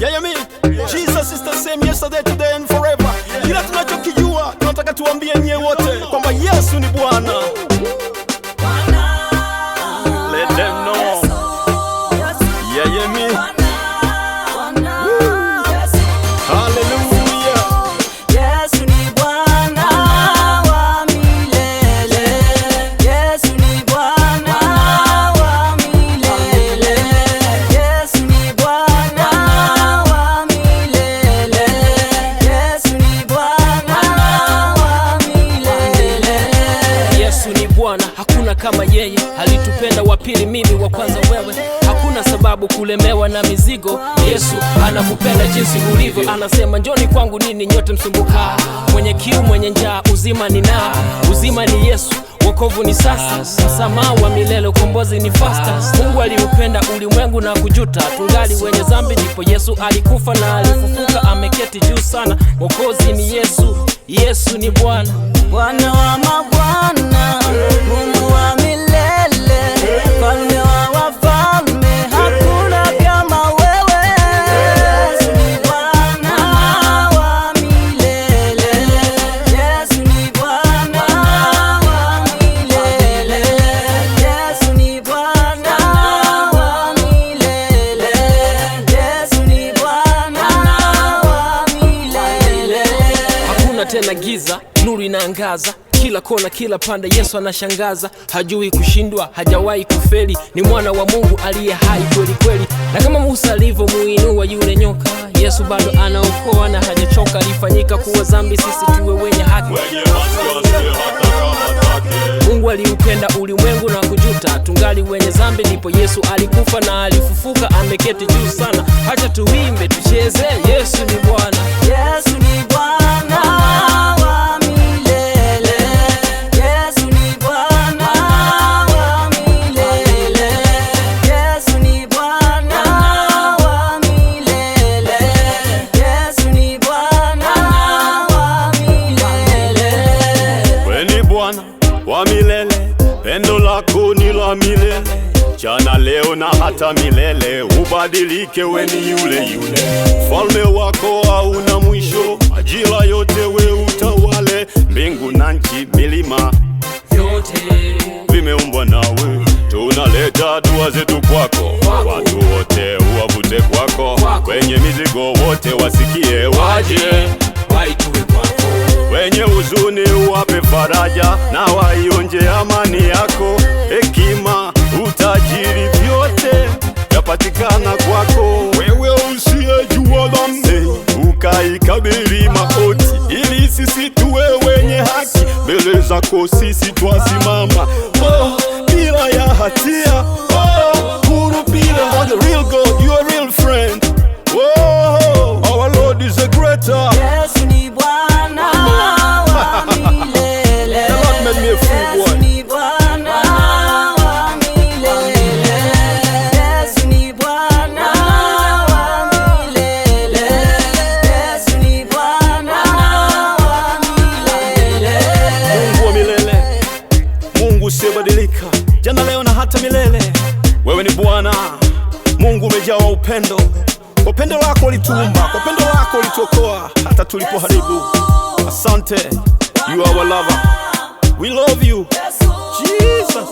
Yeah, me. Jesus is the same yesterday, today and forever. Kila tunachokijua tunataka tuambie nyie wote kwamba Yesu ni Bwana. Let them know. Yeah, me. Hallelujah. Yesu ni Bwana wa milele. Yesu ni Bwana wa milele. Yesu ni Bwana wa milele. Yesu ni Bwana wa milele. Yesu ni Bwana, hakuna kama yeye. Alitupenda wa pili, mimi wa kwanza wewe. Hakuna sababu kulemewa na mizigo. Yesu anakupenda jinsi ulivyo. Anasema njoni kwangu nini nyote msumbuka, mwenye kiu, mwenye njaa, uzima ninao. Uzima ni Yesu, wokovu ni sasa, msamaha wa milele, ukombozi ni fasta. Mungu aliupenda ulimwengu na kujuta, tungali wenye dhambi ndipo Yesu alikufa na alifufuka, ameketi juu sana. Wokozi ni Yesu. Yesu ni Bwana, Bwana wa mabwana, Mungu wa milele, mfalme wa wafalme, hakuna kama wewe. Yesu ni Bwana wa milele. Yesu ni Bwana wa milele. Yesu ni Bwana wa milele. Yesu ni Bwana wa milele. hakuna tena giza, nuru inaangaza kila kona, kila pande. Yesu anashangaza, hajui kushindwa, hajawahi kufeli. Ni mwana wa Mungu aliye hai kweli kweli, na kama Musa alivyomuinua yule nyoka, Yesu bado anaokoa na hajachoka. Alifanyika kuwa dhambi sisi tuwe wenye haki. Mungu aliupenda ulimwengu na kujuta, tungali wenye dhambi ndipo Yesu alikufa na alifufuka, ameketi juu sana. Acha tuimbe tucheze, Yesu ni Bwana. Yesu ni Bwana wa milele. Yesu ni Bwana wa milele. Yesu ni Bwana wa milele. Yesu ni Bwana wa milele. Wewe ni Bwana wa milele, pendo lako ni la milele, jana leo na hata milele. Ubadilike, we ni yule yule, falme wako hauna mwisho. Majira yote we utawale, mbingu na nchi, milima Yote vimeumbwa nawe. Tunaleta dua zetu kwako, watu wote uwavute kwako, kwenye mizigo wote wasikie waje, waituwe kwako. wenye huzuni uwape faraja na waionje amani yako. Hekima, utajiri, vyote yapatikana kwako. Wewe usiyejua dhambi, ukaikabili mauti, ili sisi tuwe wenye haki. Mbele zako sisi twasimama, bila ya hatia, huru bila. On the real God, you are a real friend. Our Lord is a greater. Yesu ni Bwana wa milele. The Lord made me a free boy. Yesu ni Bwana wa milele. Yesu ni Bwana wa milele. Yesu ni Bwana wa milele. Mungu wa milele, Mungu usiyebadilika, jana leo na hata milele. Wewe ni Bwana Mungu, umejawa upendo. Kwa pendo lako ulituumba, kwa pendo lako ulituokoa hata tulipoharibu. Asante, you are our lover. We love you, Jesus.